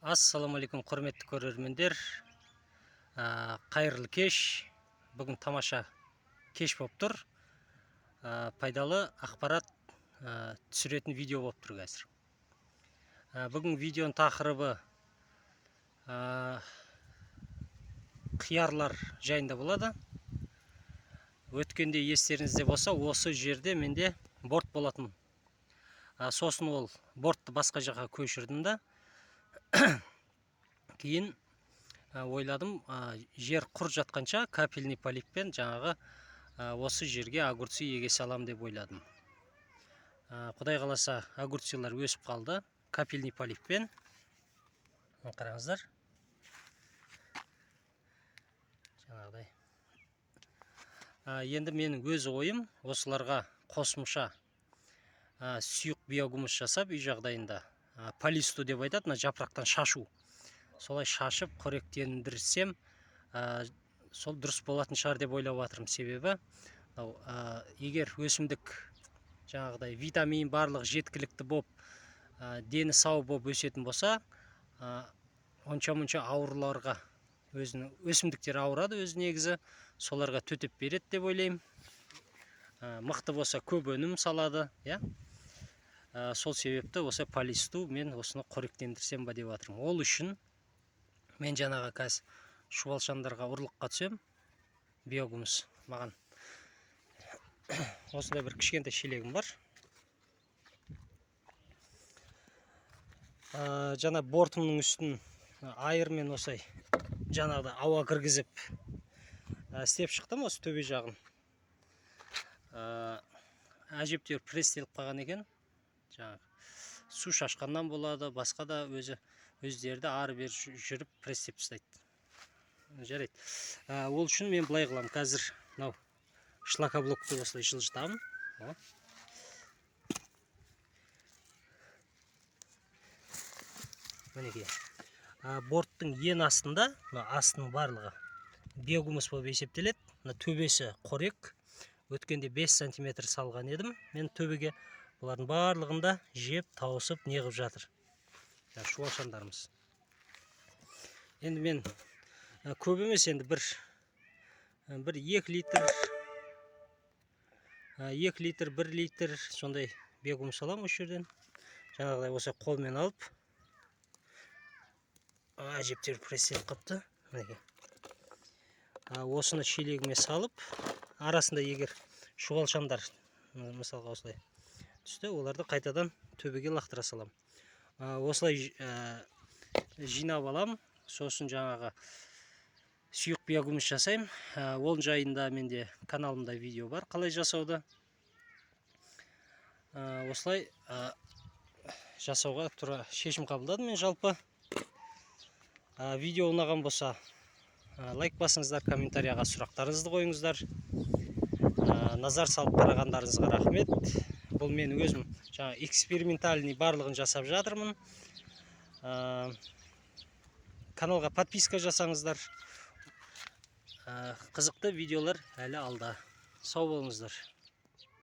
Ассаламу алейкум, құрметті көрермендер. Қайырлы кеш. Бүгін тамаша кеш болып тұр. Пайдалы ақпарат түсіретін видео болып тұр қазір. Бүгін видеоның тақырыбы қиярлар жайында болады. Өткенде естеріңізде болса, осы жерде менде борт болатын. Сосын ол бортты басқа жаққа көшірдім да. Кейін ойладым, жер құр жатқанша капельный полиппен жаңағы осы жерге огурцы еге салам деп ойладым. Құдай қаласа огурцилар өсіп қалды капельный полиппен. Қараңыздар. Жаңағыдай. Енді менің өз ойым осыларға қосымша сұйық биогумус жасап, үй жағдайында полисту деп айтады, жапырақтан шашу. Солай шашып, қоректендірсем, сол дұрыс болатын шығар деп ойлап жатырмын. Себебі, егер өсімдік жаңағыдай витамин барлық жеткілікті боп, дені сау боп өсетін болса, онша-мұнша ауруларға, өсімдіктер ауырады өз негізі, соларға төтеп береді деп ойлаймын. Мықты болса көп өнім салады, сол себепті осы полисту мен осыны қоректендірсем ба деп жатырмын. Ол үшін мен жаңағы қазір шұбалшандарға ұрлыққа түсем. Биогумус маған осындай бір кішкентай шелегім бар. Жаңа бортымның үстін айырмен осай жаңағыда ауа кіргізіп істеп шықтым осы төбе жағын. Әжептеуір престеліп қалған екен. Су шашқаннан болады, басқа да өздерді ары бер жүріп престеп тастайды. Жарайды. Ол үшін мен былай қылам. Қазір шлакоблокты осылай жылжытамын. Мінекей. Борттың ең астында, астының барлығы биогумус болып есептеледі. Төбесі қорек. Өткенде 5 сантиметр салған едім. Мен төбеге бұлардың барлығында жеп, тауысып, неғып жатыр. Шуалшандарымыз. Енді мен көп емес, енді бір 2 литр, 1 литр сондай биогумус салам осы жерден. Жаңағыдай осы қолмен алып, әжептеуір престеліп қапты. Осыны шелегіме салып, арасында егер шуалшандар, мысалға осылай түсті, оларды қайтадан төбеге лақтыра салам. Осылай жинап алам, сосын жаңағы сұйық биогумус жасайым. Ол жайында менде каналымда видео бар, қалай жасауды. Осылай жасауға тура шешім қабылдадым мен жалпы. Видео ұнаған болса, лайк басыңыздар, комментарияға сұрақтарыңызды қойыңыздар. Назар салып қарағандарыңызға рахмет. Бұл мен өзім экспериментальный барлығын жасап жатырмын. Каналға подписка жасаңыздар. Қызықты видеолар әлі алда. Сау болыңыздар.